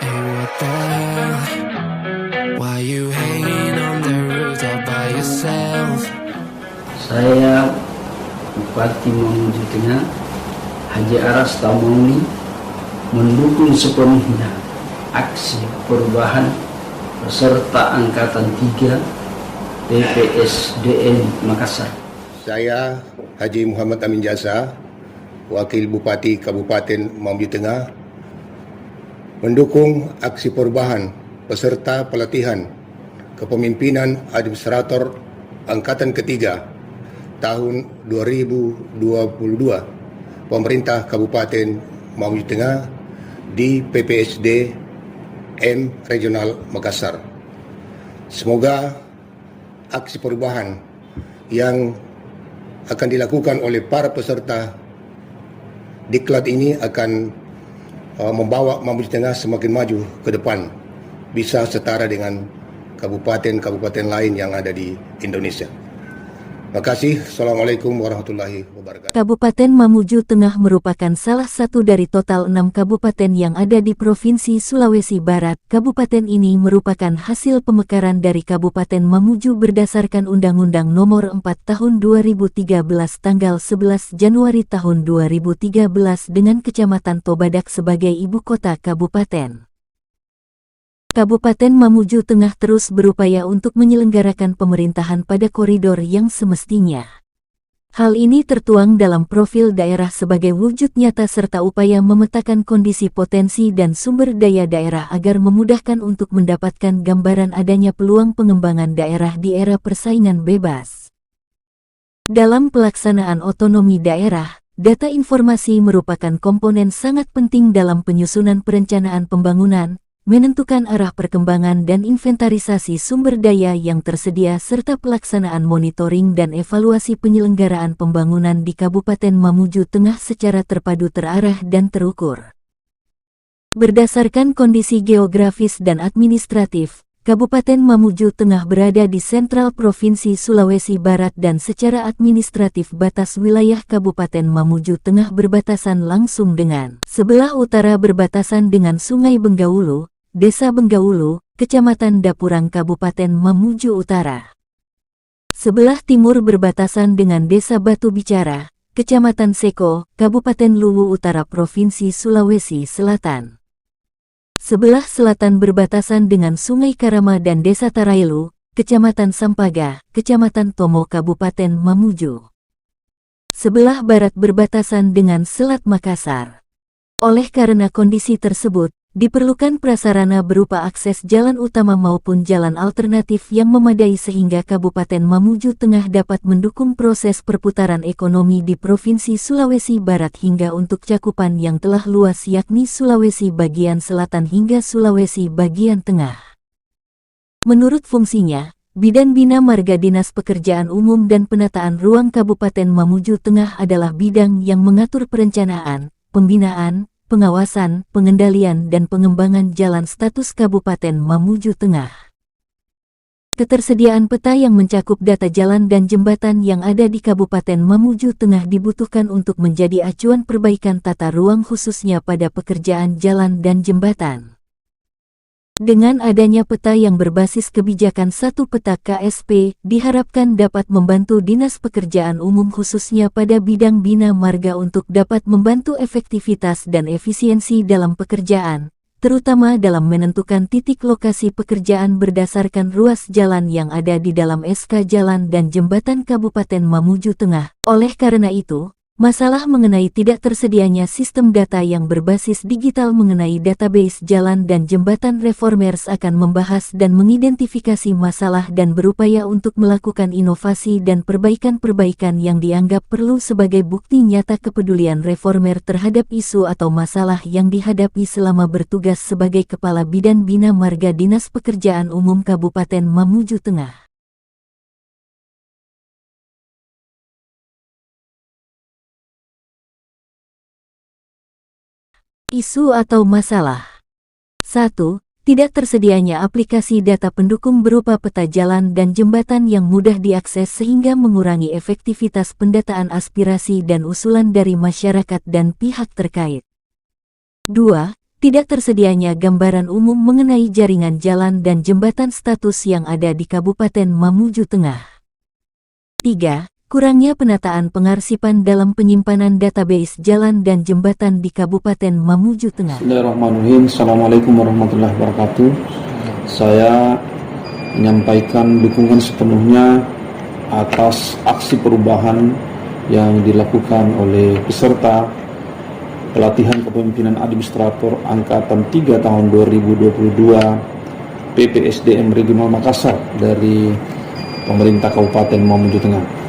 Hey, what the hell? Why you hanging on the rooftop by yourself? Saya Bupati Mamuju Tengah Haji Aras Tamauli mendukung sepenuhnya aksi perubahan peserta Angkatan 3 PPSDN Makassar. Saya Haji Muhammad Amin Jasa, Wakil Bupati Kabupaten Mamuju Tengah, mendukung aksi perubahan peserta pelatihan kepemimpinan administrator Angkatan Ketiga tahun 2022 Pemerintah Kabupaten Mamuju Tengah di PPSD M Regional Makassar. Semoga aksi perubahan yang akan dilakukan oleh para peserta diklat ini akan membawa Mamuju Tengah semakin maju ke depan, bisa setara dengan kabupaten-kabupaten lain yang ada di Indonesia. Terima kasih. Assalamualaikum warahmatullahi wabarakatuh. Kabupaten Mamuju Tengah merupakan salah satu dari total 6 kabupaten yang ada di Provinsi Sulawesi Barat. Kabupaten ini merupakan hasil pemekaran dari Kabupaten Mamuju berdasarkan Undang-Undang Nomor 4 Tahun 2013 tanggal 11 Januari tahun 2013 dengan Kecamatan Tobadak sebagai ibu kota kabupaten. Kabupaten Mamuju Tengah terus berupaya untuk menyelenggarakan pemerintahan pada koridor yang semestinya. Hal ini tertuang dalam profil daerah sebagai wujud nyata serta upaya memetakan kondisi potensi dan sumber daya daerah agar memudahkan untuk mendapatkan gambaran adanya peluang pengembangan daerah di era persaingan bebas. Dalam pelaksanaan otonomi daerah, data informasi merupakan komponen sangat penting dalam penyusunan perencanaan pembangunan, menentukan arah perkembangan dan inventarisasi sumber daya yang tersedia serta pelaksanaan monitoring dan evaluasi penyelenggaraan pembangunan di Kabupaten Mamuju Tengah secara terpadu, terarah dan terukur. Berdasarkan kondisi geografis dan administratif, Kabupaten Mamuju Tengah berada di sentral Provinsi Sulawesi Barat dan secara administratif batas wilayah Kabupaten Mamuju Tengah berbatasan langsung dengan sebelah utara berbatasan dengan Sungai Benggaulo, Desa Benggaulo, Kecamatan Dapurang Kabupaten Mamuju Utara. Sebelah timur berbatasan dengan Desa Batu Bicara, Kecamatan Seko, Kabupaten Luwu Utara Provinsi Sulawesi Selatan. Sebelah selatan berbatasan dengan Sungai Karama dan Desa Tarailu, Kecamatan Sampaga, Kecamatan Tomo Kabupaten Mamuju. Sebelah barat berbatasan dengan Selat Makassar. Oleh karena kondisi tersebut, diperlukan prasarana berupa akses jalan utama maupun jalan alternatif yang memadai sehingga Kabupaten Mamuju Tengah dapat mendukung proses perputaran ekonomi di Provinsi Sulawesi Barat hingga untuk cakupan yang telah luas yakni Sulawesi bagian selatan hingga Sulawesi bagian tengah. Menurut fungsinya, Bidang Bina Marga Dinas Pekerjaan Umum dan Penataan Ruang Kabupaten Mamuju Tengah adalah bidang yang mengatur perencanaan, pembinaan, pengawasan, pengendalian dan pengembangan jalan status Kabupaten Mamuju Tengah. Ketersediaan peta yang mencakup data jalan dan jembatan yang ada di Kabupaten Mamuju Tengah dibutuhkan untuk menjadi acuan perbaikan tata ruang khususnya pada pekerjaan jalan dan jembatan. Dengan adanya peta yang berbasis kebijakan satu peta KSP, diharapkan dapat membantu Dinas Pekerjaan Umum khususnya pada bidang bina marga untuk dapat membantu efektivitas dan efisiensi dalam pekerjaan, terutama dalam menentukan titik lokasi pekerjaan berdasarkan ruas jalan yang ada di dalam SK Jalan dan Jembatan Kabupaten Mamuju Tengah. Oleh karena itu, Masalah mengenai tidak tersedianya sistem data yang berbasis digital mengenai database jalan dan jembatan Reformers akan membahas dan mengidentifikasi masalah dan berupaya untuk melakukan inovasi dan perbaikan-perbaikan yang dianggap perlu sebagai bukti nyata kepedulian Reformer terhadap isu atau masalah yang dihadapi selama bertugas sebagai Kepala Bidan Bina Marga Dinas Pekerjaan Umum Kabupaten Mamuju Tengah. Isu atau masalah. 1. Tidak tersedianya aplikasi data pendukung berupa peta jalan dan jembatan yang mudah diakses sehingga mengurangi efektivitas pendataan aspirasi dan usulan dari masyarakat dan pihak terkait. 2. Tidak tersedianya gambaran umum mengenai jaringan jalan dan jembatan status yang ada di Kabupaten Mamuju Tengah. 3. Kurangnya penataan pengarsipan dalam penyimpanan database jalan dan jembatan di Kabupaten Mamuju Tengah. Bismillahirrahmanirrahim. Assalamualaikum warahmatullahi wabarakatuh. Saya menyampaikan dukungan sepenuhnya atas aksi perubahan yang dilakukan oleh peserta pelatihan kepemimpinan administrator Angkatan 3 tahun 2022 PPSDM Regional Makassar dari pemerintah Kabupaten Mamuju Tengah.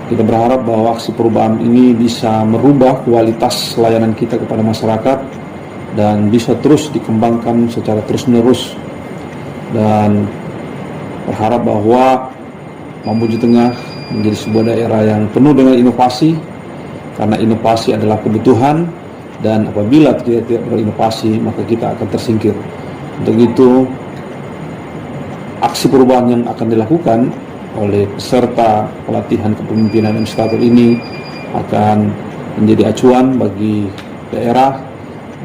Kita berharap bahwa aksi perubahan ini bisa merubah kualitas layanan kita kepada masyarakat dan bisa terus dikembangkan secara terus-menerus, dan berharap bahwa Mamuju Tengah menjadi sebuah daerah yang penuh dengan inovasi, karena inovasi adalah kebutuhan, dan apabila kita tidak berinovasi maka kita akan tersingkir. Untuk itu, aksi perubahan yang akan dilakukan oleh peserta pelatihan kepemimpinan administrator ini akan menjadi acuan bagi daerah,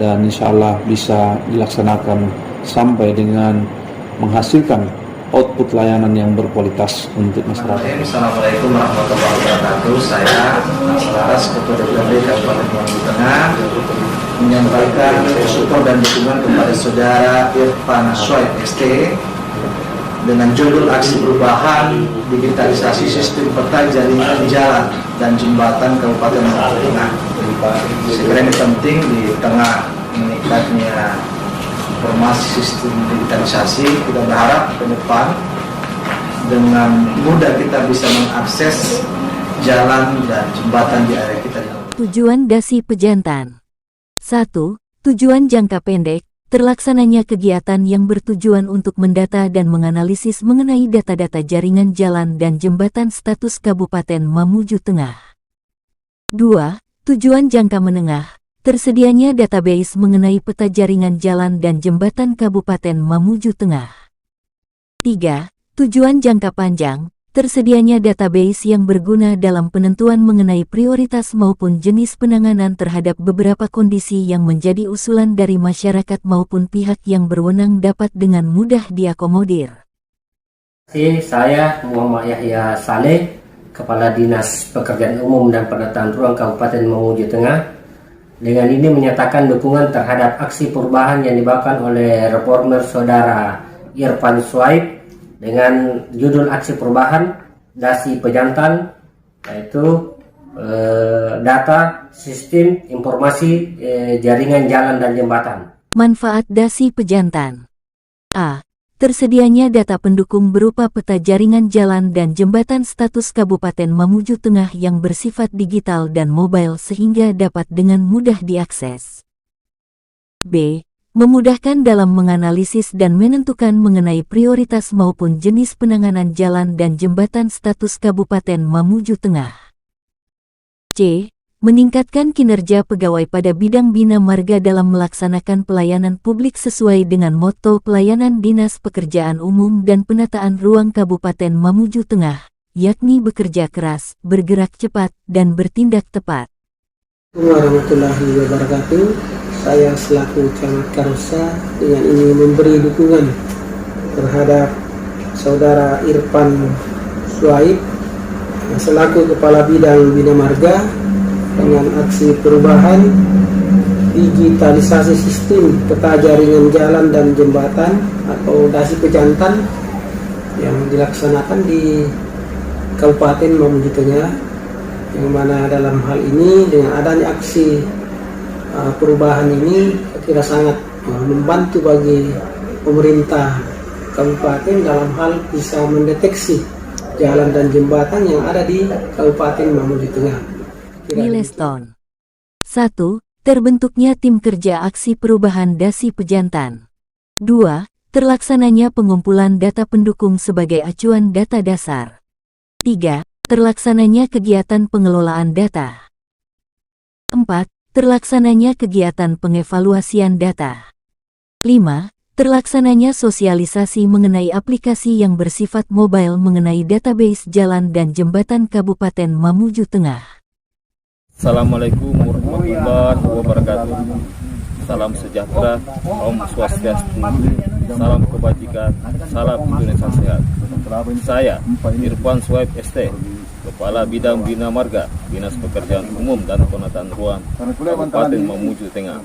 dan insya Allah bisa dilaksanakan sampai dengan menghasilkan output layanan yang berkualitas untuk masyarakat. Assalamualaikum warahmatullahi wabarakatuh. Saya Selaras, Ketua DPRD Kabupaten Mamuju Tengah, menyampaikan support dan dukungan kepada Saudara Irfan Swaib ST dengan judul aksi perubahan digitalisasi sistem peta jaringan jalan dan jembatan Kabupaten Mamuju Tengah. Sekiranya ini penting di tengah meningkatnya informasi sistem digitalisasi. Kita berharap ke depan dengan mudah kita bisa mengakses jalan dan jembatan di area kita. Tujuan Dasi Pejantan. 1. Tujuan jangka pendek. Terlaksananya kegiatan yang bertujuan untuk mendata dan menganalisis mengenai data-data jaringan jalan dan jembatan status Kabupaten Mamuju Tengah. 2. Tujuan jangka menengah. Tersedianya database mengenai peta jaringan jalan dan jembatan Kabupaten Mamuju Tengah. 3. Tujuan jangka panjang. Tersedianya database yang berguna dalam penentuan mengenai prioritas maupun jenis penanganan terhadap beberapa kondisi yang menjadi usulan dari masyarakat maupun pihak yang berwenang dapat dengan mudah diakomodir. Saya Muhammad Yahya Saleh, Kepala Dinas Pekerjaan Umum dan Penataan Ruang Kabupaten Mamuju Tengah, dengan ini menyatakan dukungan terhadap aksi perubahan yang dibawakan oleh Reformer Saudara Irfan Swaib dengan judul aksi perubahan Dasi Pejantan, yaitu data sistem informasi jaringan jalan dan jembatan. Manfaat Dasi Pejantan. A. Tersedianya data pendukung berupa peta jaringan jalan dan jembatan status Kabupaten Mamuju Tengah yang bersifat digital dan mobile sehingga dapat dengan mudah diakses. B. Memudahkan dalam menganalisis dan menentukan mengenai prioritas maupun jenis penanganan jalan dan jembatan status Kabupaten Mamuju Tengah. C. Meningkatkan kinerja pegawai pada bidang bina marga dalam melaksanakan pelayanan publik sesuai dengan motto Pelayanan Dinas Pekerjaan Umum dan Penataan Ruang Kabupaten Mamuju Tengah, yakni bekerja keras, bergerak cepat, dan bertindak tepat. Warahmatullahi wabarakatuh. Saya selaku Camat Karosa dengan ini memberi dukungan terhadap Saudara Irfan Swaib selaku Kepala Bidang Bina Marga dengan aksi perubahan digitalisasi sistem peta jaringan jalan dan jembatan atau Dasi Pejantan yang dilaksanakan di Kabupaten Mamuju Tengah. yang mana dalam hal ini dengan adanya aksi perubahan ini kira sangat membantu bagi pemerintah kabupaten dalam hal bisa mendeteksi jalan dan jembatan yang ada di Kabupaten Mamuju Tengah. Milestone 1. Terbentuknya tim kerja aksi perubahan Dasi Pejantan. 2. Terlaksananya pengumpulan data pendukung sebagai acuan data dasar. 3. Terlaksananya kegiatan pengelolaan data. 4. Terlaksananya kegiatan pengevaluasian data. 5. Terlaksananya sosialisasi mengenai aplikasi yang bersifat mobile mengenai database jalan dan jembatan Kabupaten Mamuju Tengah. Assalamualaikum warahmatullahi wabarakatuh. Salam sejahtera, Om Swastiastu, salam kebajikan, salam Indonesia sehat. Saya Irfan Swaib ST, Kepala Bidang Bina Marga, Dinas Pekerjaan Umum dan Penataan Ruang, Kabupaten Mamuju Tengah.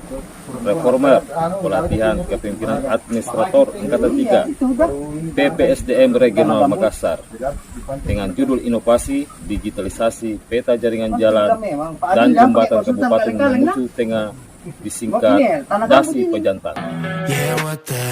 Reformer, pelatihan kepemimpinan administrator Angkatan 3, PPSDM Regional Makassar, dengan judul Inovasi Digitalisasi Peta Jaringan Jalan dan Jembatan Kabupaten Mamuju Tengah, disingkat Dasi Pejantan. Yeah, what the